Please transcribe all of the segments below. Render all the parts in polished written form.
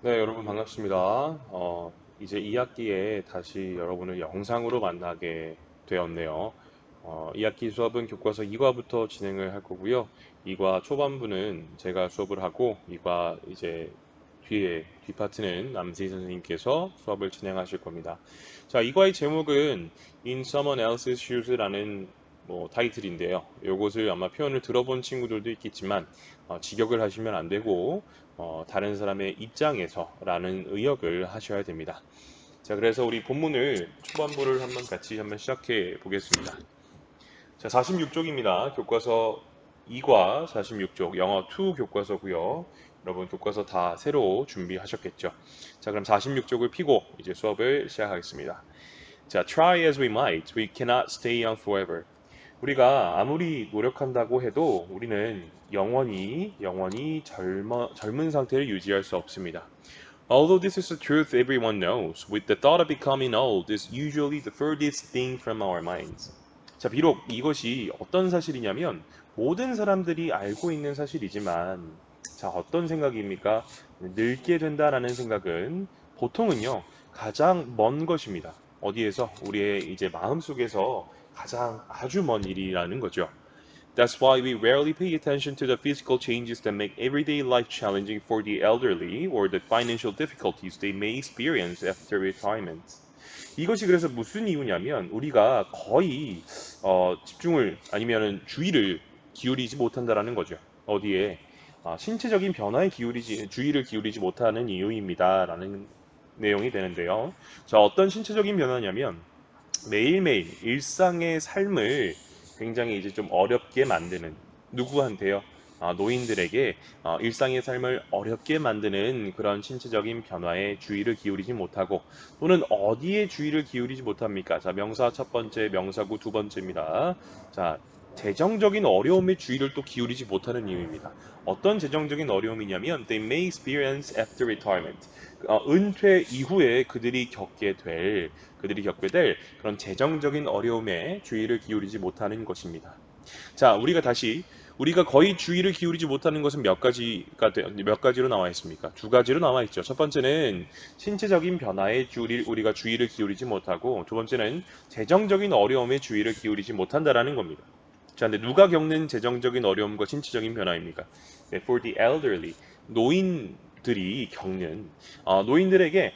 네, 여러분 반갑습니다. 이제 2학기에 다시 여러분을 영상으로 만나게 되었네요. 2학기 수업은 교과서 2과부터 진행을 할 거고요. 2과 초반부는 제가 수업을 하고 2과 이제 뒷파트는 남세희 선생님께서 수업을 진행하실 겁니다. 자, 2과의 제목은 In Someone Else's Shoes라는 타이틀인데요. 이것을 아마 표현을 들어본 친구들도 있겠지만 직역을 하시면 안 되고 다른 사람의 입장에서라는 의역을 하셔야 됩니다. 자, 그래서 우리 본문을 초반부를 한번 시작해 보겠습니다. 자, 46쪽입니다. 교과서 2과 46쪽, 영어 2 교과서고요. 여러분 교과서 다 새로 준비하셨겠죠? 자, 그럼 46쪽을 피고 이제 수업을 시작하겠습니다. 자, try as we might, we cannot stay young forever. 우리가 아무리 노력한다고 해도 우리는 영원히 젊은 상태를 유지할 수 없습니다. Although this is a truth everyone knows, with the thought of becoming old is usually the furthest thing from our minds. 자, 비록 이것이 어떤 사실이냐면 모든 사람들이 알고 있는 사실이지만, 자, 어떤 생각입니까? 늙게 된다라는 생각은 보통은요, 가장 먼 것입니다. 어디에서? 우리의 이제 마음속에서 가장 아주 먼 일이라는 거죠. That's why we rarely pay attention to the physical changes that make everyday life challenging for the elderly or the financial difficulties they may experience after retirement. 이것이 그래서 무슨 이유냐면 우리가 거의 집중을 아니면은 주의를 기울이지 못한다라는 거죠. 어디에? 신체적인 변화에 주의를 기울이지 못하는 이유입니다라는 내용이 되는데요. 자, 어떤 신체적인 변화냐면 매일매일 일상의 삶을 굉장히 이제 좀 어렵게 만드는 누구한테요? 노인들에게 일상의 삶을 어렵게 만드는 그런 신체적인 변화에 주의를 기울이지 못하고 또는 어디에 주의를 기울이지 못합니까? 자, 명사 첫 번째, 명사구 두 번째입니다. 자, 재정적인 어려움에 주의를 또 기울이지 못하는 이유입니다. 어떤 재정적인 어려움이냐면 they may experience after retirement. 은퇴 이후에 그들이 겪게 될 그런 재정적인 어려움에 주의를 기울이지 못하는 것입니다. 자, 우리가 거의 주의를 기울이지 못하는 것은 몇 가지로 나와 있습니까? 두 가지로 나와 있죠. 첫 번째는 신체적인 변화에 우리가 주의를 기울이지 못하고, 두 번째는 재정적인 어려움에 주의를 기울이지 못한다라는 겁니다. 자, 근데 누가 겪는 재정적인 어려움과 신체적인 변화입니까? 네, for the elderly, 노인들이 겪는 노인들에게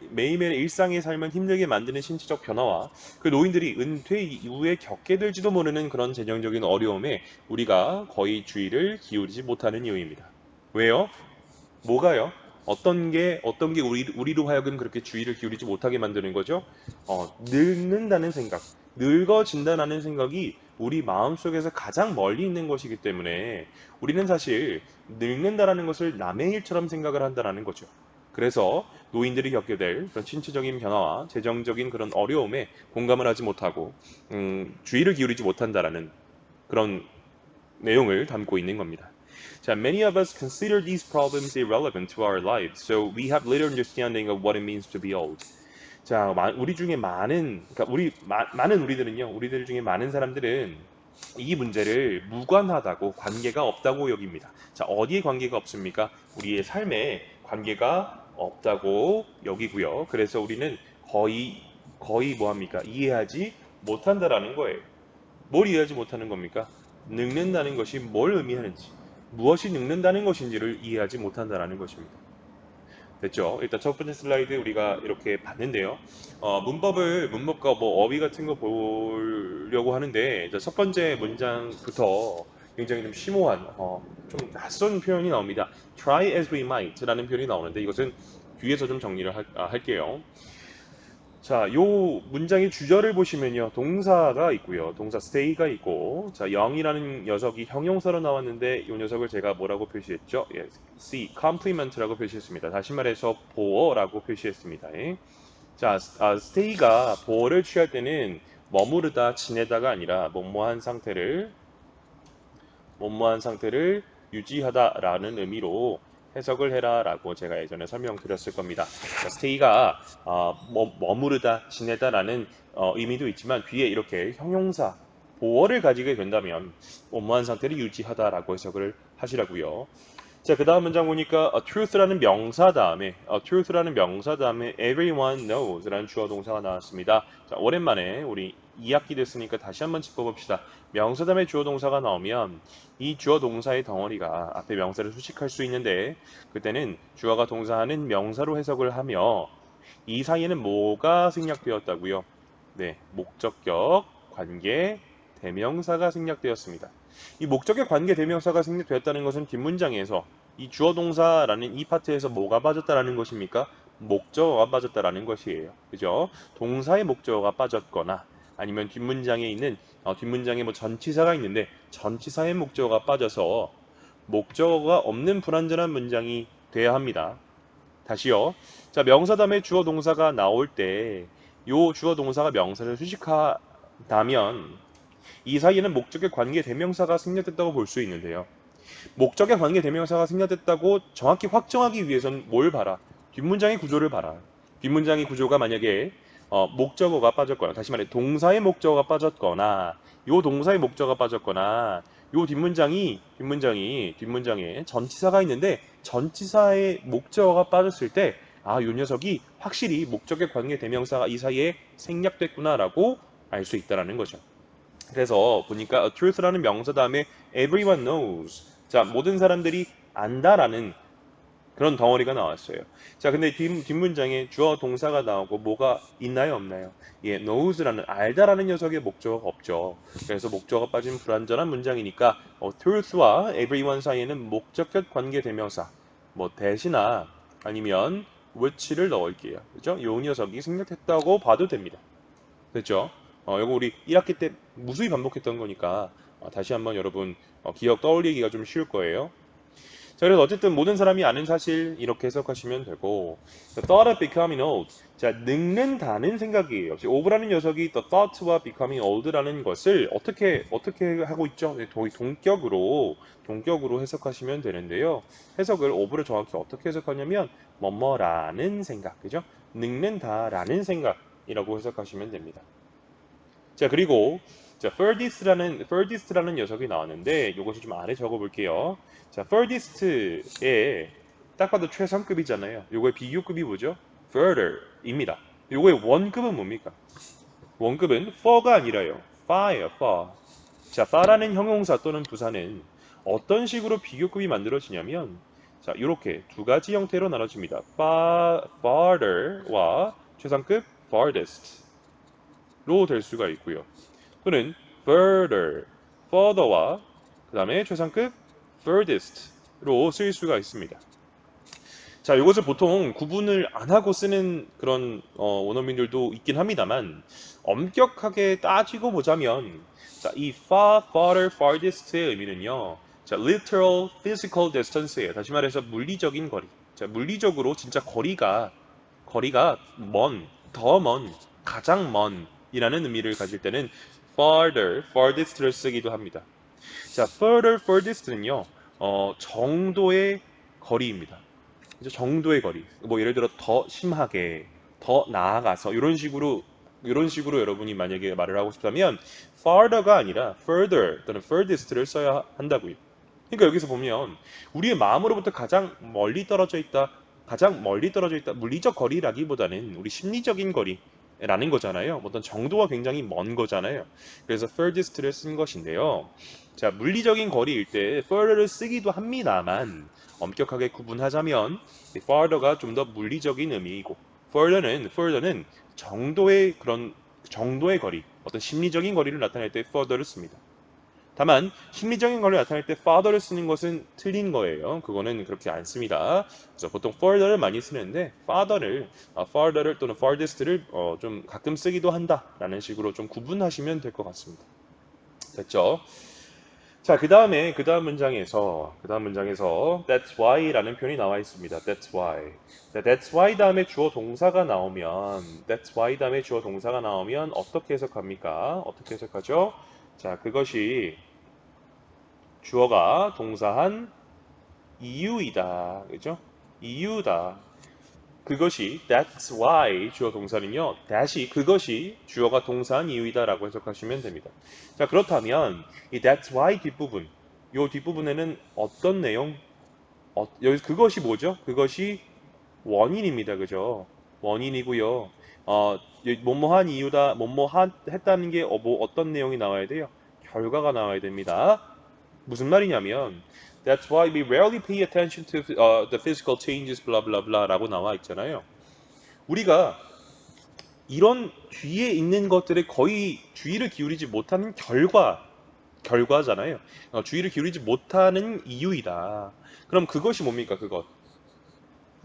매일매일 일상의 삶을 힘들게 만드는 신체적 변화와 그 노인들이 은퇴 이후에 겪게 될지도 모르는 그런 재정적인 어려움에 우리가 거의 주의를 기울이지 못하는 이유입니다. 왜요? 뭐가요? 어떤 게 우리로 하여금 그렇게 주의를 기울이지 못하게 만드는 거죠? 늙는다는 생각, 늙어진다는 생각이 우리 마음속에서 가장 멀리 있는 것이기 때문에 우리는 사실 늙는다라는 것을 남의 일처럼 생각을 한다라는 거죠. 그래서 노인들이 겪게 될 그런 신체적인 변화와 재정적인 그런 어려움에 공감을 하지 못하고 주의를 기울이지 못한다라는 그런 내용을 담고 있는 겁니다. 자, many of us consider these problems irrelevant to our lives, so we have little understanding of what it means to be old. 자, 우리 중에 그러니까 많은 우리들 중에 많은 사람들은 이 문제를 무관하다고, 관계가 없다고 여깁니다. 자, 어디에 관계가 없습니까? 우리의 삶에 관계가 없다고 여기고요. 그래서 우리는 거의 뭐 합니까? 이해하지 못한다라는 거예요. 뭘 이해하지 못하는 겁니까? 늙는다는 것이 뭘 의미하는지, 무엇이 늙는다는 것인지를 이해하지 못한다라는 것입니다. 됐죠? 일단 첫 번째 슬라이드 우리가 이렇게 봤는데요. 문법과 뭐 어휘 같은 거 보려고 하는데, 첫 번째 문장부터 굉장히 좀 심오한, 좀 낯선 표현이 나옵니다. Try as we might라는 표현이 나오는데 이것은 뒤에서 좀 정리를 할게요. 자, 요 문장의 주절을 보시면요. 동사가 있고요. 동사 stay가 있고, 자, 영이라는 녀석이 형용사로 나왔는데, 이 녀석을 제가 뭐라고 표시했죠? 예, C, compliment라고 표시했습니다. 다시 말해서 보어라고 표시했습니다. 예. 자, stay가 보어를 취할 때는 머무르다, 지내다가 아니라 뭐뭐한 상태를 유지하다라는 의미로 해석을 해라라고 제가 예전에 설명드렸을 겁니다. stay가 머무르다, 지내다라는 의미도 있지만 뒤에 이렇게 형용사 보어를 가지게 된다면 뭐뭐한 상태를 유지하다라고 해석을 하시라고요. 자, 그 다음 문장 보니까 truth라는 명사 다음에 truth라는 명사 다음에 everyone knows라는 주어 동사가 나왔습니다. 자, 오랜만에 우리 2학기 됐으니까 다시 한번 짚어봅시다. 명사 다음에 주어 동사가 나오면 이 주어 동사의 덩어리가 앞에 명사를 수식할 수 있는데 그때는 주어가 동사하는 명사로 해석을 하며 이 사이에는 뭐가 생략되었다고요? 네, 목적격, 관계, 대명사가 생략되었습니다. 이 목적격, 관계, 대명사가 생략되었다는 것은 뒷문장에서 이 주어 동사라는 이 파트에서 뭐가 빠졌다라는 것입니까? 목적어가 빠졌다라는 것이에요. 그죠? 동사의 목적어가 빠졌거나 아니면 뒷문장에 있는 뒷문장에 뭐 전치사가 있는데 전치사의 목적어가 빠져서 목적어가 없는 불완전한 문장이 돼야 합니다. 다시요. 자, 명사 다음에 주어 동사가 나올 때 요 주어 동사가 명사를 수식하다면 이 사이에는 목적의 관계 대명사가 생략됐다고 볼 수 있는데요. 목적의 관계 대명사가 생략됐다고 정확히 확정하기 위해서는 뭘 봐라? 뒷문장의 구조를 봐라. 뒷문장의 구조가 만약에 목적어가 빠졌거나 다시 말해 동사의 목적어가 빠졌거나 요 동사의 목적어가 빠졌거나 요 뒷문장에 전치사가 있는데 전치사의 목적어가 빠졌을 때 아, 요 녀석이 확실히 목적의 관계 대명사가 이 사이에 생략됐구나라고 알 수 있다라는 거죠. 그래서 보니까 truth라는 명사 다음에 everyone knows. 자, 모든 사람들이 안다라는 그런 덩어리가 나왔어요. 자, 근데 뒷문장에 주어 동사가 나오고 뭐가 있나요, 없나요? 예, knows라는 알다라는 녀석의 목적어가 없죠. 그래서 목적어가 빠진 불완전한 문장이니까 truth와 everyone 사이에는 목적격 관계 대명사 뭐 대시나 아니면 which를 넣을게요. 그죠? 요 녀석이 생략했다고 봐도 됩니다. 됐죠? 이거 우리 1학기 때 무수히 반복했던 거니까 다시 한번 여러분 기억 떠올리기가 좀 쉬울 거예요. 자, 그래서 어쨌든 모든 사람이 아는 사실 이렇게 해석하시면 되고 thought of becoming old. 자, 늙는다는 생각이에요. over라는 녀석이 the thought와 becoming old라는 것을 어떻게 하고 있죠? 네, 동격으로 해석하시면 되는데요. 해석을 over를 정확히 어떻게 해석하냐면 뭐뭐라는 생각, 그죠? 늙는다라는 생각이라고 해석하시면 됩니다. 자, 그리고 자, furthest라는 녀석이 나왔는데 이것을 좀 아래 적어 볼게요. 자, furthest의 딱 봐도 최상급이잖아요. 요거의 비교급이 뭐죠? further입니다. 요거의 원급은 뭡니까? 원급은 far가 아니라요. far예요, far. 자, far라는 형용사 또는 부사는 어떤 식으로 비교급이 만들어지냐면 자, 이렇게 두 가지 형태로 나눠집니다. farther와 최상급 farthest 로 될 수가 있고요. 또는 further, further와 그 다음에 최상급 furthest로 쓰일 수가 있습니다. 자, 이것을 보통 구분을 안 하고 쓰는 그런 원어민들도 있긴 합니다만 엄격하게 따지고 보자면 자, 이 far, farther, farthest의 의미는요. 자, literal, physical distance예요. 다시 말해서 물리적인 거리. 자, 물리적으로 진짜 거리가 더 먼, 가장 먼이라는 의미를 가질 때는 farther, farthest를 쓰기도 합니다. 자, further, furthest는요, 정도의 거리입니다. 정도의 거리. 뭐 예를 들어 더 심하게, 더 나아가서 이런 식으로 여러분이 만약에 말을 하고 싶다면 farther가 아니라 further 또는 furthest를 써야 한다고요. 그러니까 여기서 보면 우리의 마음으로부터 가장 멀리 떨어져 있다, 물리적 거리라기보다는 우리 심리적인 거리라는 거잖아요. 어떤 정도가 굉장히 먼 거잖아요. 그래서 furthest를 쓴 것인데요. 자, 물리적인 거리일 때 further를 쓰기도 합니다만 엄격하게 구분하자면 farther가 좀 더 물리적인 의미이고 further는 정도의 거리, 어떤 심리적인 거리를 나타낼 때 further를 씁니다. 다만 심리적인 거리를 나타낼 때 farther를 쓰는 것은 틀린 거예요. 그거는 그렇게 안 씁니다. 그래서 보통 further를 많이 쓰는데 farther를 또는 farthest를 좀 가끔 쓰기도 한다라는 식으로 좀 구분하시면 될 것 같습니다. 됐죠? 자, 그 다음 문장에서 that's why라는 표현이 나와 있습니다. That's why. 자, that's why 다음에 주어 동사가 나오면 어떻게 해석합니까? 어떻게 해석하죠? 자, 그것이 주어가 동사한 이유이다. 그죠? 이유다. 그것이 that's why 주어 동사는요. 그것이 주어가 동사한 이유이다라고 해석하시면 됩니다. 자, 그렇다면 이 that's why 뒷부분에는 어떤 내용? 여기 그것이 뭐죠? 그것이 원인입니다. 그죠? 원인이고요. 뭐뭐한 이유다, 했다는 게 어떤 내용이 나와야 돼요? 결과가 나와야 됩니다. 무슨 말이냐면 That's why we rarely pay attention to the physical changes, blah blah blah 라고 나와 있잖아요. 우리가 이런 뒤에 있는 것들에 거의 주의를 기울이지 못하는 결과잖아요. 주의를 기울이지 못하는 이유이다. 그럼 그것이 뭡니까? 그것.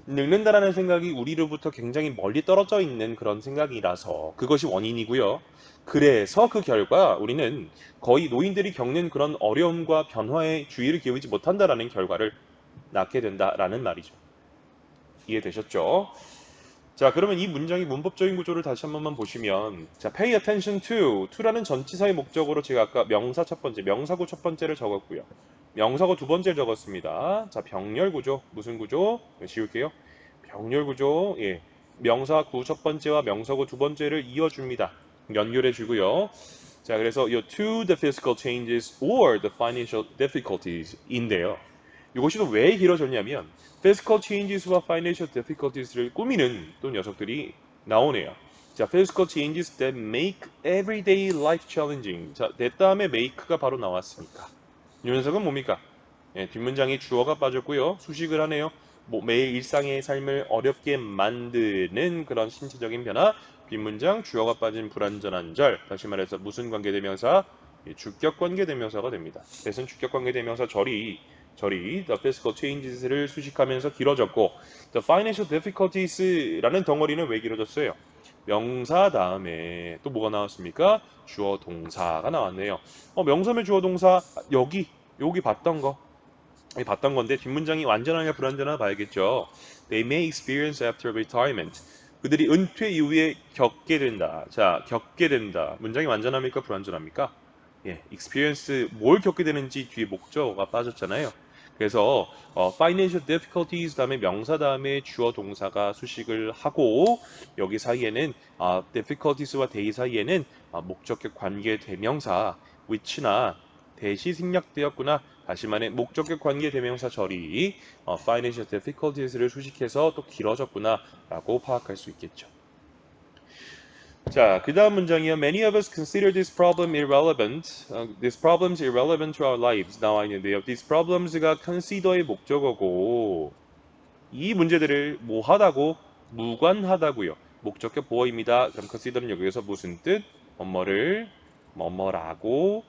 늙는다라는 생각이 우리로부터 굉장히 멀리 떨어져 있는 그런 생각이라서 그것이 원인이고요. 그래서 그 결과 우리는 거의 노인들이 겪는 그런 어려움과 변화에 주의를 기울이지 못한다라는 결과를 낳게 된다라는 말이죠. 이해되셨죠? 자, 그러면 이 문장의 문법적인 구조를 다시 한 번만 보시면, 자, pay attention to라는 전치사의 목적으로 제가 아까 명사 첫 번째, 명사구 첫 번째를 적었고요. 명사구 두 번째를 적었습니다. 자, 병렬 구조, 무슨 구조? 네, 지울게요. 병렬 구조, 예. 명사구 첫 번째와 명사구 두 번째를 이어줍니다. 연결해 주고요. 자, 그래서 이 to the physical changes or the financial difficulties인데요. 이것이 또 왜 길어졌냐면 physical changes와 financial difficulties를 꾸미는 또 녀석들이 나오네요. 자, physical changes that make everyday life challenging. 자, 내 다음에 make가 바로 나왔으니까. 이 녀석은 뭡니까? 예, 뒷문장에 주어가 빠졌고요. 수식을 하네요. 매일 일상의 삶을 어렵게 만드는 그런 신체적인 변화. 뒷문장 주어가 빠진 불완전한 절. 다시 말해서 무슨 관계대명사? 예, 주격 관계대명사가 됩니다. 대신 주격 관계대명사 절이 the physical changes를 수식하면서 길어졌고 the financial difficulties라는 덩어리는 왜 길어졌어요? 명사 다음에 또 뭐가 나왔습니까? 주어 동사가 나왔네요. 명사면 주어 동사 여기 봤던 건데 뒷문장이 완전하냐 불완전하냐 봐야겠죠. They may experience after retirement. 그들이 은퇴 이후에 겪게 된다. 자, 겪게 된다. 문장이 완전합니까? 불완전합니까? 예, experience 뭘 겪게 되는지 뒤에 목적어가 빠졌잖아요. 그래서 financial difficulties 다음에 명사 다음에 주어 동사가 수식을 하고 여기 사이에는 difficulties와 they 사이에는 목적격 관계 대명사 which나 대시 생략되었구나. 다시 말해 목적격 관계 대명사 절이 financial difficulties를 수식해서 또 길어졌구나 라고 파악할 수 있겠죠. 자, 그 다음 문장이요. Many of us consider this problem irrelevant. These problems irrelevant to our lives 나와 있는데요. These problems가 consider의 목적어고 이 문제들을 뭐하다고? 무관하다고요. 목적격 보어입니다. 그럼 consider는 여기에서 무슨 뜻? 뭐뭐라고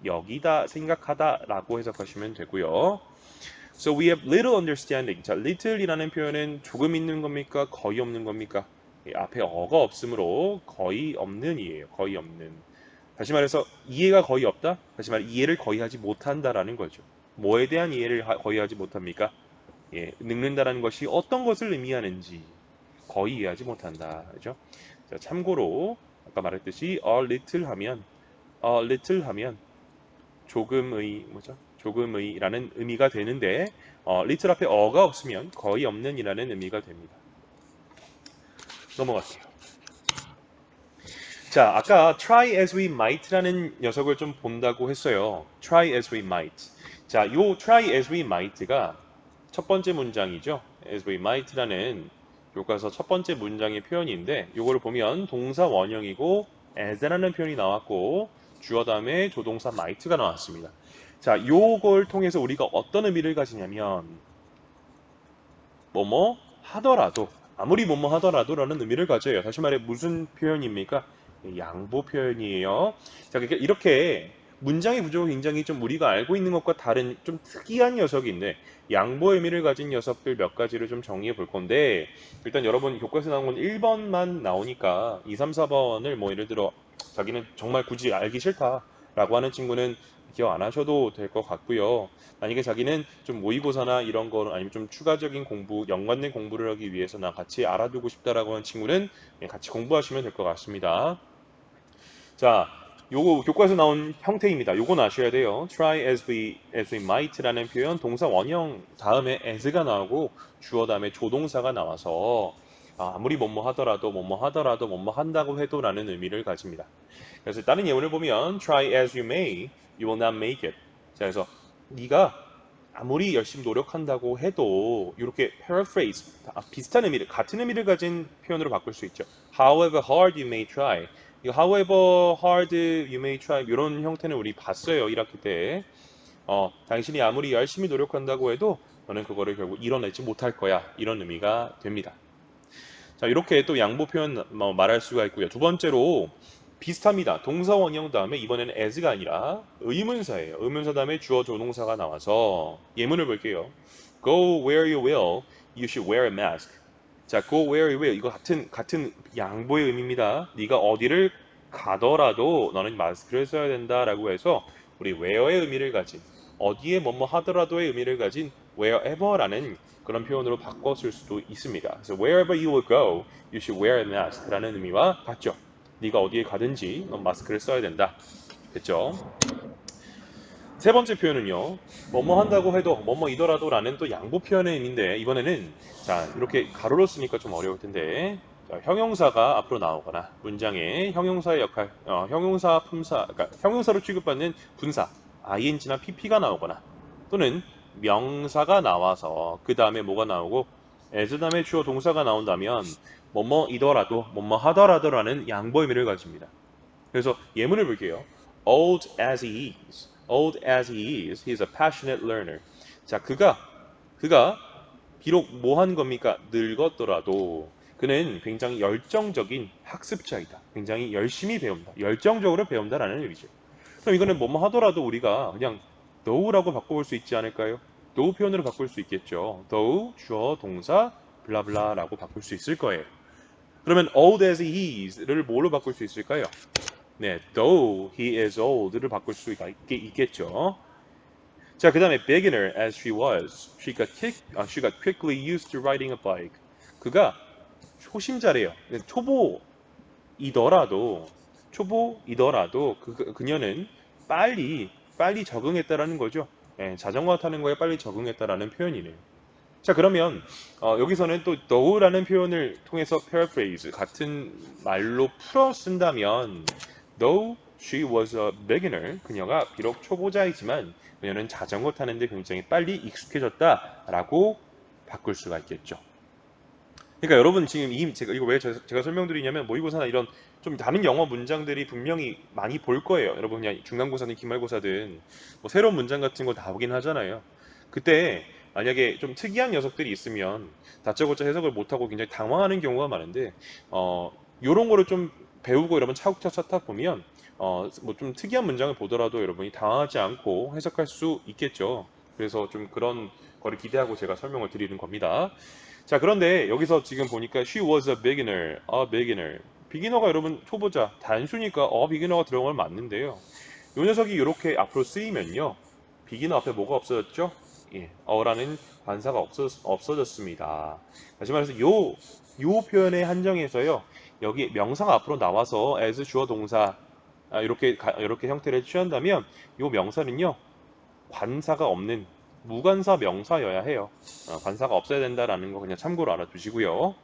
여기다 생각하다라고 해석하시면 되고요. So we have little understanding. 자, little이라는 표현은 조금 있는 겁니까? 거의 없는 겁니까? 앞에 어가 없으므로 거의 없는이에요. 거의 없는. 다시 말해서 이해가 거의 없다? 다시 말해 이해를 거의 하지 못한다라는 거죠. 뭐에 대한 이해를 거의 하지 못합니까? 예, 늙는다라는 것이 어떤 것을 의미하는지 거의 이해하지 못한다. 그죠? 자, 참고로 아까 말했듯이 a little 하면 조금의 뭐죠? 조금의라는 의미가 되는데 little 앞에 어가 없으면 거의 없는이라는 의미가 됩니다. 넘어갈게요. 자, 아까 try as we might라는 녀석을 좀 본다고 했어요. try as we might. 자, 요 try as we might가 첫 번째 문장이죠. as we might라는 교과서 첫 번째 문장의 표현인데 요거를 보면 동사 원형이고 as라는 표현이 나왔고 주어 다음에 조동사 might가 나왔습니다. 자, 요걸 통해서 우리가 어떤 의미를 가지냐면 뭐뭐 하더라도 아무리 뭐뭐 하더라도라는 의미를 가져요. 다시 말해 무슨 표현입니까? 양보 표현이에요. 자, 그러니까 이렇게 문장의 구조가 굉장히 좀 우리가 알고 있는 것과 다른 좀 특이한 녀석인데 양보 의미를 가진 녀석들 몇 가지를 좀 정리해 볼 건데 일단 여러분 교과서에 나온 건 1번만 나오니까 2, 3, 4번을 뭐 예를 들어 자기는 정말 굳이 알기 싫다라고 하는 친구는 기억 안 하셔도 될 것 같고요. 만약에 자기는 좀 모의고사나 이런 거 아니면 좀 추가적인 공부, 연관된 공부를 하기 위해서 나 같이 알아두고 싶다라고 하는 친구는 같이 공부하시면 될 것 같습니다. 자, 요거 교과에서 나온 형태입니다. 요건 아셔야 돼요. try as we might라는 표현 동사 원형 다음에 as가 나오고 주어 다음에 조동사가 나와서 아무리 뭐뭐 하더라도 뭐뭐 한다고 해도라는 의미를 가집니다. 그래서 다른 예문을 보면 try as you may, you will not make it. 자, 그래서 네가 아무리 열심히 노력한다고 해도 이렇게 paraphrase 비슷한 의미를 같은 의미를 가진 표현으로 바꿀 수 있죠. However hard you may try. 이 however hard you may try 이런 형태는 우리 봤어요. 1학기 때. 당신이 아무리 열심히 노력한다고 해도 너는 그거를 결국 이뤄내지 못할 거야. 이런 의미가 됩니다. 자, 이렇게 또 양보 표현 말할 수가 있고요. 두 번째로 비슷합니다. 동사 원형 다음에 이번에는 as가 아니라 의문사예요. 의문사 다음에 주어 조동사가 나와서 예문을 볼게요. Go where you will, you should wear a mask. 자, go where you will 이거 같은 양보의 의미입니다. 네가 어디를 가더라도 너는 마스크를 써야 된다라고 해서 우리 where의 의미를 가진 어디에 뭐뭐 하더라도의 의미를 가진 wherever라는 그런 표현으로 바꿔 쓸 수도 있습니다. 그래서 wherever you will go, you should wear a mask라는 의미와 같죠. 네가 어디에 가든지 넌 마스크를 써야 된다. 됐죠? 세 번째 표현은요. 뭐뭐 한다고 해도 뭐뭐이더라도라는 또 양보 표현의 의미인데 이번에는 자 이렇게 가로로 쓰니까 좀 어려울 텐데 자, 형용사가 앞으로 나오거나 문장에 형용사의 역할, 형용사 품사, 그러니까 형용사로 취급받는 분사 ing나 pp가 나오거나 또는 명사가 나와서 그 다음에 뭐가 나오고 as 다음에 주어 동사가 나온다면 뭐뭐이더라도 뭐뭐 하더라도라는 양보 의미를 가집니다. 그래서 예문을 볼게요. Old as he is, old as he is, he's a passionate learner. 자, 그가 비록 뭐 한 겁니까? 늙었더라도 그는 굉장히 열정적인 학습자이다. 굉장히 열심히 배운다. 열정적으로 배운다라는 의미죠. 그럼 이거는 뭐뭐 하더라도 우리가 그냥 though라고 바꿔볼 수 있지 않을까요? though 표현으로 바꿀 수 있겠죠. though 주어 동사 블라블라라고 바꿀 수 있을 거예요. 그러면 old as he is를 뭐로 바꿀 수 있을까요? 네, though he is old를 바꿀 수 있겠죠. 자, 그 다음에 beginner as she was, she got quickly used to riding a bike. 그가 초심자래요. 초보이더라도, 초보이더라도 그녀는 빨리 적응했다라는 거죠. 예, 자전거 타는 거에 빨리 적응했다라는 표현이네요. 자, 그러면 여기서는 또 though라는 표현을 통해서 paraphrase 같은 말로 풀어 쓴다면 though she was a beginner 그녀가 비록 초보자이지만 그녀는 자전거 타는데 굉장히 빨리 익숙해졌다라고 바꿀 수가 있겠죠. 그러니까 여러분 지금 제가 이거 왜 제가 설명드리냐면 모의고사나 이런 좀 다른 영어 문장들이 분명히 많이 볼 거예요. 여러분 그냥 중간고사든 기말고사든 뭐 새로운 문장 같은 거 나오긴 하잖아요. 그때 만약에 좀 특이한 녀석들이 있으면 다짜고짜 해석을 못하고 굉장히 당황하는 경우가 많은데 요런 거를 좀 배우고 여러분 차곡차곡 찾다 보면 뭐 좀 특이한 문장을 보더라도 여러분이 당황하지 않고 해석할 수 있겠죠. 그래서 좀 그런 거를 기대하고 제가 설명을 드리는 겁니다. 자, 그런데 여기서 지금 보니까 she was a beginner, a beginner. 비기너가 여러분 초보자, 단수니까 비기너가 들어간 건 맞는데요. 요 녀석이 이렇게 앞으로 쓰이면요. 비기너 앞에 뭐가 없어졌죠? 예, 어라는 관사가 없어졌습니다. 다시 말해서 요 표현의 한정에서요. 여기 명사가 앞으로 나와서 as 주어 동사 이렇게 형태를 취한다면 요 명사는요. 관사가 없는 무관사 명사여야 해요. 관사가 없어야 된다라는 거 그냥 참고로 알아두시고요.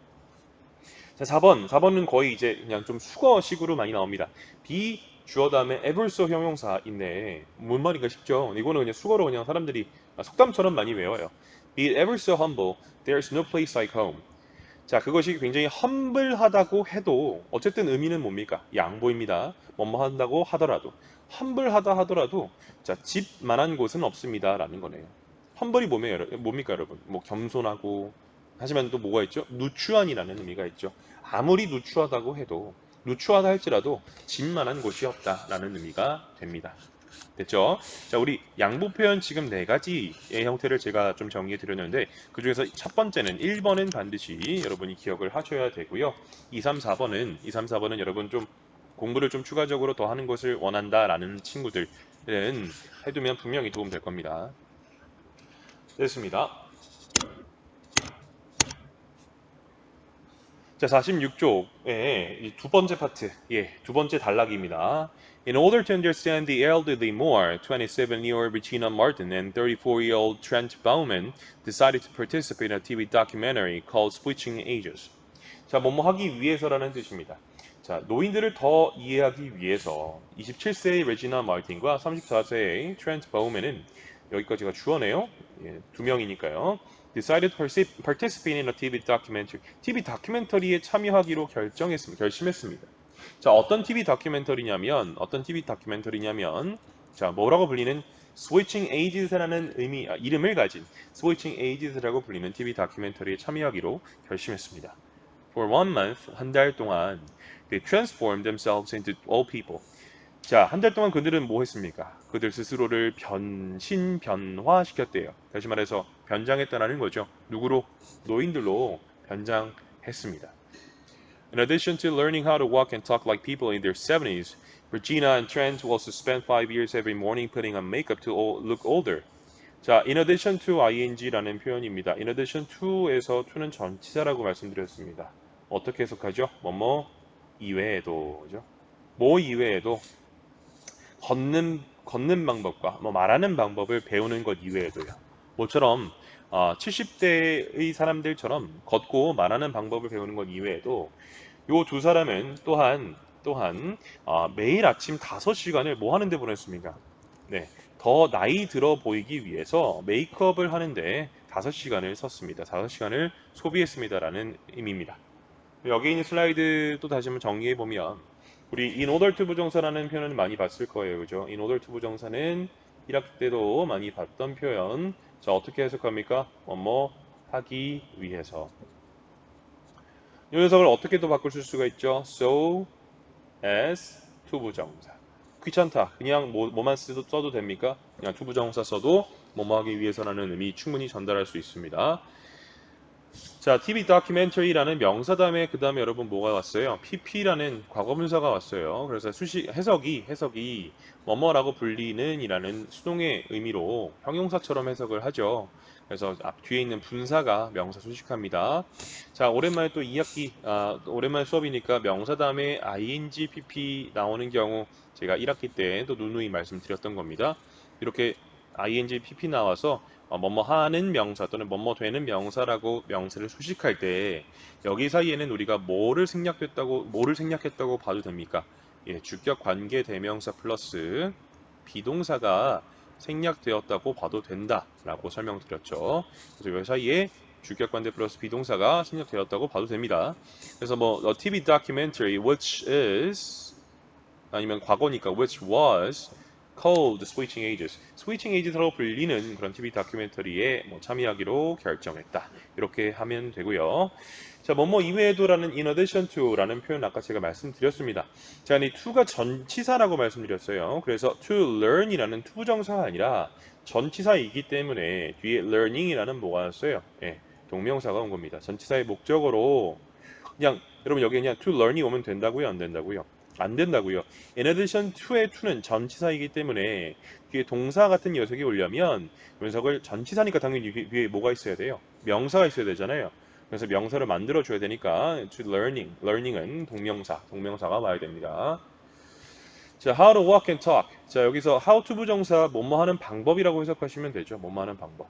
자, 4번은 거의 이제 그냥 좀 수거식으로 많이 나옵니다. be 주어 다음에 ever so 형용사 있네. 뭔 말인가 싶죠? 이거는 그냥 수거로 그냥 사람들이 속담처럼 많이 외워요. be ever so humble, there's no place like home. 자, 그것이 굉장히 험블하다고 해도 어쨌든 의미는 뭡니까? 양보입니다. 뭐뭐 한다고 하더라도 험블하다 하더라도 자, 집만한 곳은 없습니다라는 거네요. 험블이 뭡니까, 여러분? 뭐 겸손하고 하지만 또 뭐가 있죠? 누추한이라는 의미가 있죠. 아무리 누추하다고 해도 누추하다 할지라도 집만한 곳이 없다라는 의미가 됩니다. 됐죠? 자, 우리 양보 표현 지금 네 가지의 형태를 제가 좀 정리해 드렸는데 그 중에서 첫 번째는 1번은 반드시 여러분이 기억을 하셔야 되고요. 2, 3, 4번은 여러분 좀 공부를 좀 추가적으로 더 하는 것을 원한다라는 친구들은 해두면 분명히 도움 될 겁니다. 됐습니다. 자, 46쪽의 두 번째 파트, 두 번째 단락입니다. In order to understand the elderly more, 27-year-old Regina Martin and 34-year-old Trent Bauman decided to participate in a TV documentary called Switching Ages. 자, 뭐뭐 하기 위해서라는 뜻입니다. 자, 노인들을 더 이해하기 위해서 27세의 레지나 마틴과 34세의 트렌트 바우맨은 여기까지가 주어네요. 예, 두 명이니까요. Decided to participate in a TV documentary. TV 다큐멘터리에 참여하기로 결심했습니다. 자, 어떤 TV 다큐멘터리냐면, 자, 뭐라고 불리는 Switching Ages라는 이름을 가진 Switching Ages라고 불리는 TV 다큐멘터리에 참여하기로 결심했습니다. For 1 month, 한 달 동안, they transformed themselves into old people. 자, 한 달 동안 그들은 뭐 했습니까? 그들 스스로를 변화시켰대요. 다시 말해서 변장했다라는 거죠. 누구로? 노인들로 변장했습니다. In addition to learning how to walk and talk like people in their 70s, Regina and Trent also spent 5 years every morning putting on makeup to look older. 자, in addition to ing라는 표현입니다. in addition to에서 to는 전치사라고 말씀드렸습니다. 어떻게 해석하죠? 뭐뭐 이외에도죠. 뭐 이외에도 걷는 방법과 뭐 말하는 방법을 배우는 것 이외에도요. 모처럼 70대의 사람들처럼 걷고 말하는 방법을 배우는 것 이외에도 요 두 사람은 또한 매일 아침 5시간을 뭐 하는데 보냈습니까? 네, 더 나이 들어 보이기 위해서 메이크업을 하는데 5시간을 썼습니다. 5시간을 소비했습니다라는 의미입니다. 여기 있는 슬라이드 또 다시 한번 정리해 보면 우리 in order to 부정사라는 표현을 많이 봤을 거예요. 그죠? in order to 부정사는 1학기 때도 많이 봤던 표현. 자, 어떻게 해석합니까? 뭐뭐 하기 위해서. 이 녀석을 어떻게 또 바꿀 수가 있죠? so as to 부정사. 귀찮다. 그냥 뭐만 써도 됩니까? 그냥 to 부정사 써도 뭐뭐 하기 위해서라는 의미 충분히 전달할 수 있습니다. 자, TV documentary라는 명사 다음에 그 다음에 여러분 뭐가 왔어요? PP라는 과거분사가 왔어요. 그래서 해석이 뭐뭐라고 불리는 이라는 수동의 의미로 형용사처럼 해석을 하죠. 그래서 앞 뒤에 있는 분사가 명사 수식합니다. 자, 오랜만에 또 2학기, 오랜만에 수업이니까 명사 다음에 ing, pp 나오는 경우 제가 1학기 때 또 누누이 말씀드렸던 겁니다. 이렇게 ing, pp 나와서 뭐뭐 하는 명사 또는 뭐뭐 되는 명사라고 명사를 수식할 때 여기 사이에는 우리가 뭐를 생략했다고 봐도 됩니까? 예, 주격 관계 대명사 플러스 비동사가 생략되었다고 봐도 된다라고 설명드렸죠. 그래서 여기 사이에 주격 관계 플러스 비동사가 생략되었다고 봐도 됩니다. 그래서 뭐 a TV documentary which is 아니면 과거니까 which was called Switching Ages. Switching Ages라고 불리는 그런 TV 다큐멘터리에 뭐 참여하기로 결정했다. 이렇게 하면 되고요. 자, 뭐뭐 이외에도라는 in addition to라는 표현 아까 제가 말씀드렸습니다. 자, 이 to가 전치사라고 말씀드렸어요. 그래서 to learn이라는 투부정사가 아니라 전치사이기 때문에 뒤에 learning이라는 뭐가 왔어요? 예, 동명사가 온 겁니다. 전치사의 목적어로 그냥 여러분 여기 그냥 to learn이 오면 된다고요? 안 된다고요? 안 된다고요. In addition to의 to는 전치사이기 때문에 뒤에 동사 같은 녀석이 오려면 녀석을 전치사니까 당연히 위에 뭐가 있어야 돼요? 명사가 있어야 되잖아요. 그래서 명사를 만들어 줘야 되니까 to learning은 동명사가 와야 됩니다. 자, how to walk and talk. 자, 여기서 how to 부정사 뭐뭐 하는 방법이라고 해석하시면 되죠. 뭐뭐 하는 방법.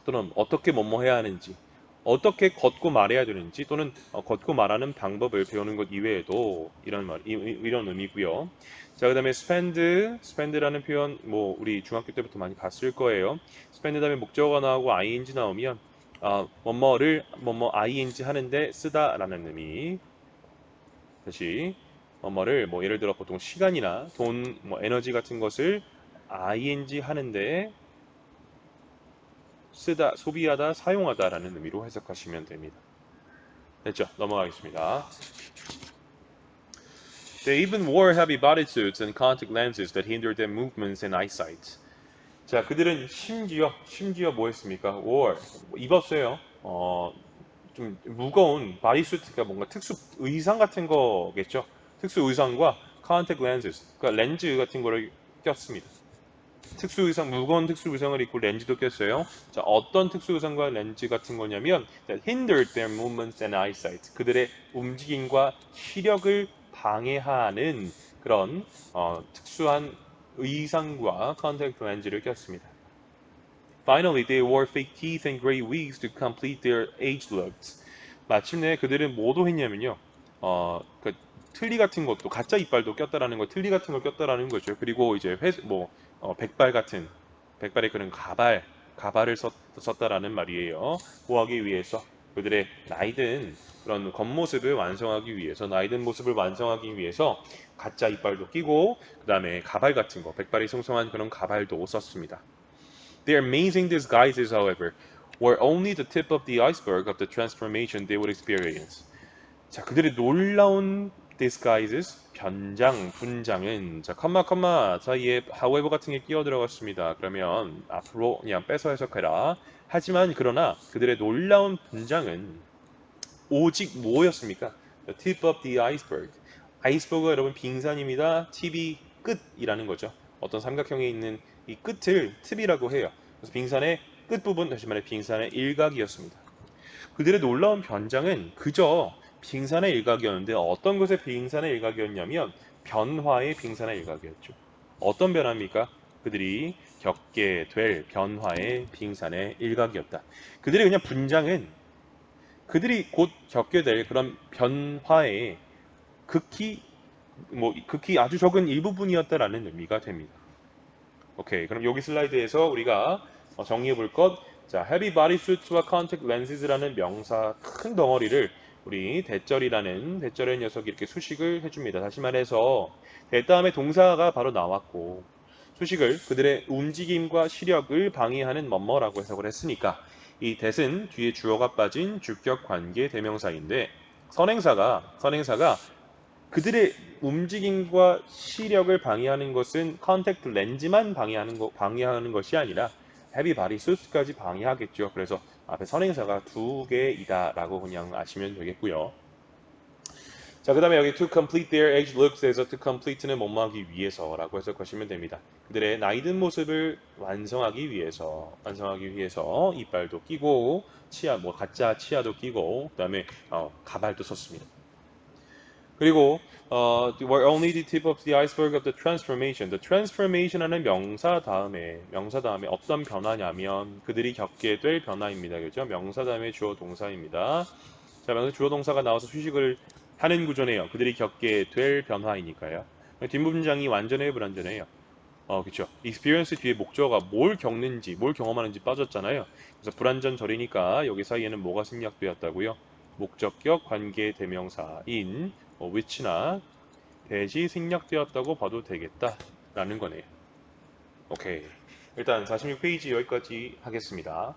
또는 어떻게 뭐뭐 해야 하는지, 어떻게 걷고 말해야 되는지, 또는 걷고 말하는 방법을 배우는 것 이외에도 이런 의미고요. 자, 그다음에 spend라는 표현 뭐 우리 중학교 때부터 많이 봤을 거예요. spend 다음에 목적어가 나오고 ing 나오면 뭐뭐 ing 하는데 쓰다라는 의미. 다시 뭐뭐를 뭐 예를 들어 보통 시간이나 돈, 뭐 에너지 같은 것을 ing 하는데 쓰다, 소비하다, 사용하다라는 의미로 해석하시면 됩니다. 됐죠? 넘어가겠습니다. They even wore heavy bodysuits and contact lenses that hindered their movements and eyesight. 자, 그들은 심지어 뭐 했습니까? wore, 입었어요. 좀 무거운 바디수트가 뭔가 특수 의상 같은 거겠죠? 특수 의상과 contact lenses, 그러니까 렌즈 같은 거를 꼈습니다. 무거운 특수 의상을 입고 렌즈도 꼈어요. 자, 어떤 특수 의상과 렌즈 같은 거냐면 that hindered their movements and eyesight. 그들의 움직임과 시력을 방해하는 그런 특수한 의상과 컨택트 렌즈를 꼈습니다. Finally, they wore fake teeth and gray wigs to complete their age looks. 마침내 그들은 뭐도 했냐면요. 그 틀니 같은 것도 가짜 이빨도 꼈다라는 거, 틀니 같은 걸 꼈다라는 거죠. 그리고 이제 백발 같은 백발의 그는 가발을 썼다라는 말이에요. 보호하기 위해서 그들의 나이든 그런 겉모습을 완성하기 위해서 나이든 모습을 완성하기 위해서 가짜 이빨도 끼고 그 다음에 가발 같은 거 백발이 송송한 그런 가발도 썼습니다. Their amazing disguises, however, were only the tip of the iceberg of the transformation they would experience. 자, 그들의 놀라운 disguises, 변장, 분장은 자, 컴마 사이에 however 같은 게 끼어 들어갔습니다. 그러면 앞으로 그냥 빼서 해석해라. 하지만 그러나 그들의 놀라운 분장은 오직 뭐였습니까? The tip of the iceberg. 아이스버그가 여러분 빙산입니다. 팁이 끝이라는 거죠. 어떤 삼각형에 있는 이 끝을 팁이라고 해요. 그래서 빙산의 끝부분, 다시 말해 빙산의 일각이었습니다. 그들의 놀라운 변장은 그저 빙산의 일각이었는데 어떤 것의 빙산의 일각이었냐면 변화의 빙산의 일각이었죠. 어떤 변화입니까? 그들이 겪게 될 변화의 빙산의 일각이었다. 그들의 그냥 분장은 그들이 곧 겪게 될 그런 변화의 극히 극히 아주 적은 일부분이었다라는 의미가 됩니다. 오케이, 그럼 여기 슬라이드에서 우리가 정리해 볼 것, 자, heavy bodysuits와 contact lenses라는 명사 큰 덩어리를 우리 대절의 녀석이 이렇게 수식을 해줍니다. 다시 말해서 대 다음에 동사가 바로 나왔고 수식을 그들의 움직임과 시력을 방해하는 뭐뭐라고 해석을 했으니까 이 that은 뒤에 주어가 빠진 주격 관계 대명사인데 선행사가 그들의 움직임과 시력을 방해하는 것은 컨택트 렌즈만 방해하는 것이 아니라 헤비 바디수트까지 방해하겠죠. 그래서 앞에 선행사가 두 개이다라고 그냥 아시면 되겠고요. 자, 그 다음에 여기 to complete their age looks에서 to complete는 뭐뭐 하기 위해서라고 해석하시면 됩니다. 그들의 나이든 모습을 완성하기 위해서 이빨도 끼고 가짜 치아도 끼고 그다음에 가발도 썼습니다. 그리고 were only the tip of the iceberg of the transformation. The transformation하는 명사 다음에 어떤 변화냐면 그들이 겪게 될 변화입니다. 그죠? 명사 다음에 주어 동사입니다. 자, 명사 주어 동사가 나와서 휴식을 하는 구조네요. 그들이 겪게 될 변화이니까요. 뒷문장이 완전해요, 불완전해요? 그쵸. experience 뒤에 목적어가 뭘 겪는지, 뭘 경험하는지 빠졌잖아요. 그래서 불완전절이니까 여기 사이에는 뭐가 생략되었다고요? 목적격 관계 대명사인 which나 that이 생략되었다고 봐도 되겠다라는 거네요. 오케이. 일단 46페이지 여기까지 하겠습니다.